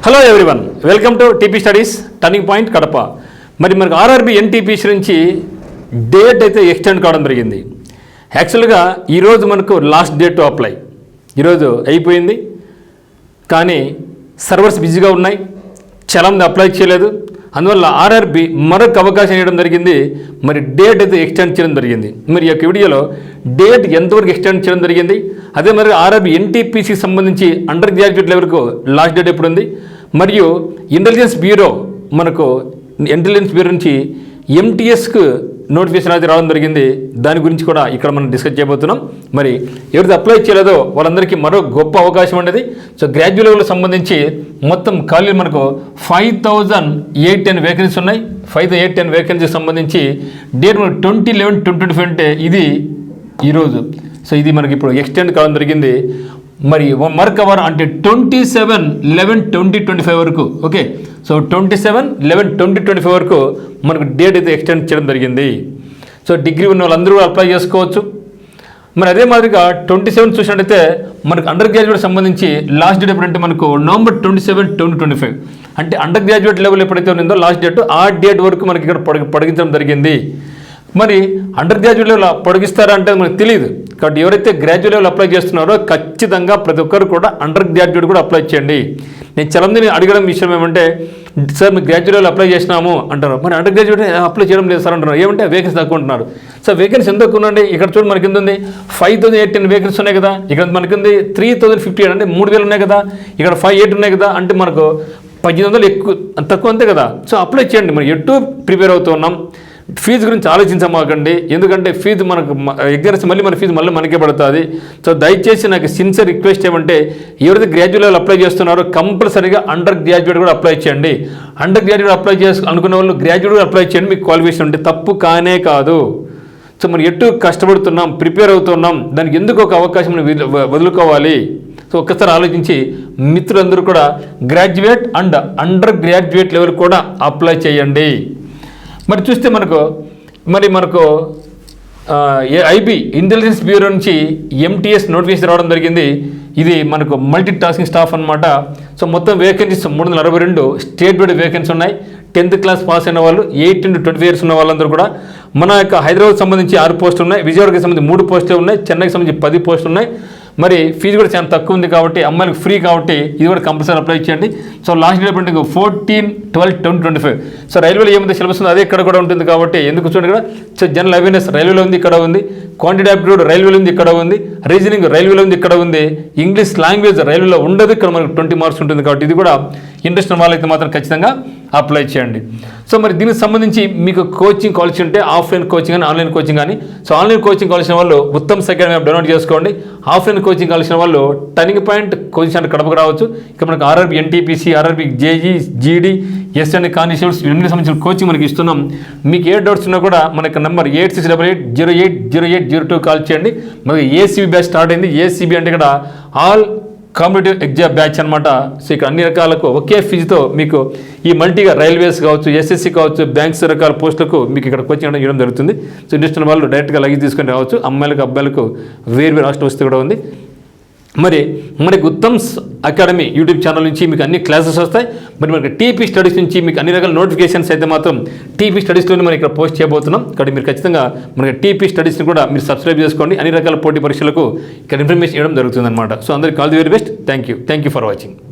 Hello everyone, welcome to TP studies turning point Kadapa. మరి మనకు RRB NTPC నుంచి date అయితే ఎక్స్టెండ్ కావడం జరిగింది. యాక్చువల్గా ఈరోజు మనకు లాస్ట్ డేట్ టు అప్లై ఈరోజు అయిపోయింది, కానీ సర్వర్స్ బిజీగా ఉన్నాయి, చాలామంది అప్లై చేయలేదు. అందువల్ల ఆర్ఆర్బీ మరొక అవకాశం ఇవ్వడం జరిగింది. మరి డేట్ అయితే ఎక్స్టెండ్ చేయడం జరిగింది. మరి ఈ యొక్క వీడియోలో డేట్ ఎంతవరకు ఎక్స్టెండ్ చేయడం జరిగింది, అదే మరి ఆర్ఆర్బీ ఎన్టీపీసీకి సంబంధించి అండర్ గ్రాడ్యుయేట్ లెవెల్కు లాస్ట్ డేట్ ఎప్పుడు ఉంది, మరియు ఇంటెలిజెన్స్ బ్యూరో నుంచి ఎంటీఎస్కు నోటిఫికేషన్ అయితే రావడం జరిగింది. దాని గురించి కూడా ఇక్కడ మనం డిస్కస్ చేయబోతున్నాం. మరి ఎవరైతే అప్లై చేయలేదో వాళ్ళందరికీ మరో గొప్ప అవకాశం ఉండేది. సో గ్రాడ్యుయేట్ లెవెల్కి సంబంధించి మొత్తం ఖాళీలు మనకు 5810 వేకెన్సీస్ ఉన్నాయి. 5810 వేకెన్సీకి సంబంధించి డేట్ మనకు 20/11/2025 అంటే ఇది ఈరోజు. సో ఇది మనకి ఇప్పుడు ఎక్స్టెండ్ కావడం జరిగింది. మరి మరొక వారం అంటే 27/11/2025 వరకు. ఓకే, సో 27/11/2025 వరకు మనకు డేట్ అయితే ఎక్స్టెండ్ చేయడం జరిగింది. సో డిగ్రీ ఉన్న వాళ్ళందరూ అప్లై చేసుకోవచ్చు. మరి అదే మాదిరిగా 27 చూసినట్టయితే మనకు అండర్ గ్రాడ్యుయేట్ సంబంధించి లాస్ట్ డేట్ ఎప్పుడంటే మనకు November 27, 2025 అంటే అండర్ గ్రాడ్యుయేట్ లెవెల్ ఎప్పుడైతే ఉందో లాస్ట్ డేట్ ఆ డేట్ వరకు మనకి ఇక్కడ పొడిగించడం జరిగింది. మరి అండర్ గ్రాడ్యుయేట్ లెవెల్ పొడిగిస్తారా అంటే మనకు తెలియదు. కాబట్టి ఎవరైతే గ్రాడ్యుయేట్ లెవెల్ అప్లై చేస్తున్నారో ఖచ్చితంగా ప్రతి ఒక్కరు కూడా అండర్ గ్రాడ్యుయేట్ కూడా అప్లై చేయండి. నేను చాలామందిని అడగడం విషయం ఏమంటే, సార్ మీరు గ్రాడ్యుయేట్ లెవెల్ అప్లై చేసినాము అంటారు, మరి అండర్ గ్రాడ్యుయేట్ అప్లై చేయడం లేదు సార్ అంటున్నారు. ఏమంటే వేకెన్సీ తక్కువ ఉంటున్నారు. సో వేకెన్సీ ఎంత తక్కువ ఉందండి, ఇక్కడ చూడండి మనకి ఎంత ఉంది, 5810 వేకెన్సీ ఉన్నాయి కదా. ఇక్కడ మనకి ఉంది 3058 అంటే 3000 ఉన్నాయి కదా. ఇక్కడ 58 ఉన్నాయి కదా, అంటే మనకు 1800 ఎక్కువ తక్కువ అంతే కదా. సో అప్లై చేయండి. మరి ఎటు ప్రిపేర్ అవుతున్నాం, ఫీజు గురించి ఆలోచించమాకండి. ఎందుకంటే ఫీజు మనకు ఎగ్జామ్స్ మళ్ళీ మన ఫీజు మళ్ళీ మనకే పడుతుంది. సో దయచేసి నాకు సిన్సియర్ రిక్వెస్ట్ ఏమంటే, ఎవరైతే గ్రాడ్యుయేట్ లెవెల్ అప్లై చేస్తున్నారో కంపల్సరీగా అండర్ గ్రాడ్యుయేట్ కూడా అప్లై చేయండి. అండర్ గ్రాడ్యుయేట్ అప్లై అనుకునే వాళ్ళు గ్రాడ్యుయేట్ కూడా అప్లై చేయండి. మీకు క్వాలిఫికేషన్ ఉంటే తప్పు కానే కాదు. సో మరి ఎటు కష్టపడుతున్నాం, ప్రిపేర్ అవుతున్నాం, దానికి ఎందుకు ఒక అవకాశం వదులుకోవాలి? సో ఒక్కసారి ఆలోచించి మిత్రులందరూ కూడా graduate and under graduate level కూడా అప్లై చేయండి. మరి చూస్తే మనకు ఐబీ ఇంటెలిజెన్స్ బ్యూరో నుంచి ఎంటీఎస్ నోటిఫికేషన్ రావడం జరిగింది. ఇది మనకు మల్టీ టాస్కింగ్ స్టాఫ్ అనమాట. సో మొత్తం వేకెన్సీస్ 362 స్టేట్ వైడ్ వేకెన్సీ ఉన్నాయి. 10th క్లాస్ పాస్ అయిన వాళ్ళు, 18 to 25 years ఉన్న వాళ్ళందరూ కూడా. మన యొక్క హైదరాబాద్ సంబంధించి 6 పోస్టులు ఉన్నాయి, విజయవాడకి సంబంధించి 3 పోస్టులు ఉన్నాయి, చెన్నైకి సంబంధించి 10 పోస్టులు ఉన్నాయి. మరి ఫీజు కూడా చాలా తక్కువ ఉంది కాబట్టి అమ్మాయిలకు ఫ్రీ కాబట్టి ఇది కూడా కంపల్సరీ అప్లై చేయండి. So last date 14/12/2025. సో రైల్వేలో ఏమైతే సిలబస్ ఉందో అదే ఇక్కడ కూడా ఉంటుంది కాబట్టి ఎందుకు చూడండి ఇక్కడ. సో జనరల్ అవేర్నెస్ రైల్వేలో ఉంది, ఇక్కడ ఉంది. క్వాంటిటీ ఆప్టిట్యూడ్ రైల్వేలో ఉంది, ఇక్కడ ఉంది. రీజనింగ్ రైల్వేలో ఉంది, ఇక్కడ ఉంది. ఇంగ్లీష్ లాంగ్వేజ్ రైల్వేలో ఉండదు, ఇక్కడ మనకు 20 మార్క్స్ ఉంటుంది కాబట్టి ఇది కూడా ఇంట్రెస్ట్ ఉన్న వాళ్ళైతే మాత్రం ఖచ్చితంగా అప్లై చేయండి. సో మరి దీనికి సంబంధించి మీకు కోచింగ్ కావాల్సి ఉంటే ఆఫ్లైన్ కోచింగ్ కానీ ఆన్లైన్ కోచింగ్ కానీ. సో ఆన్లైన్ కోచింగ్ కావాల్సిన వాళ్ళు ఉత్తమ్ అకాడమీ యాప్ డౌన్లోడ్ చేసుకోండి. ఆఫ్లైన్ కోచింగ్ కావాల్సిన వాళ్ళు టర్నింగ్ పాయింట్ కోచింగ్ సెంటర్ కడపకు రావచ్చు. ఇక్కడ మనకు ఆర్ఆర్బీ ఎన్టీపీసీ, ఆర్ఆర్బీ జేఈ, జీడీ, ఎస్ఎన్ కానిస్టేబుల్స్ ఇవన్నీ సంబంధించిన కోచింగ్ మనకి ఇస్తున్నాం. మీకు ఏ డౌట్స్ ఉన్నా కూడా మనకి నెంబర్ 8688080802 కాల్ చేయండి. మనకి ఏసీబీ బ్యాచ్ స్టార్ట్ అయింది. ఏసీబీ అంటే ఇక్కడ ఆల్ కాంపిటేటివ్ ఎగ్జామ్ బ్యాచ్ అనమాట. సో ఇక్కడ అన్ని రకాలకు ఒకే ఫీజుతో మీకు ఈ మల్టీగా రైల్వేస్ కావచ్చు, ఎస్ఎస్సీ కావచ్చు, బ్యాంక్స్ రకాల పోస్టులకు మీకు ఇక్కడ కోచింగ్ ఇవ్వడం జరుగుతుంది. సో ఇంట్రెస్ట్ ఉన్న వాళ్ళు డైరెక్ట్గా లగేజ్ తీసుకొని రావచ్చు. అమ్మాయిలకు అబ్బాయిలకు వేరు హాస్టల్ వస్తే కూడా ఉంది. మరి మనకి ఉత్తమ్ అకాడమీ యూట్యూబ్ ఛానల్ నుంచి మీకు అన్ని క్లాసెస్ వస్తాయి. మరి మనకి టీపీ స్టడీస్ నుంచి మీకు అన్ని రకాల నోటిఫికేషన్స్ అయితే మాత్రం టీపీ స్టడీస్లోనే మనం ఇక్కడ పోస్ట్ చేయబోతున్నాం. కాబట్టి మీరు ఖచ్చితంగా మనకి టీపీ స్టడీస్ని కూడా మీరు సబ్స్క్రైబ్ చేసుకోండి. అన్ని రకాల పోటీ పరీక్షలకు ఇక్కడ ఇన్ఫర్మేషన్ ఇవ్వడం జరుగుతుంది అనమాట. సో అందరికీ all the very best. Thank you for watching.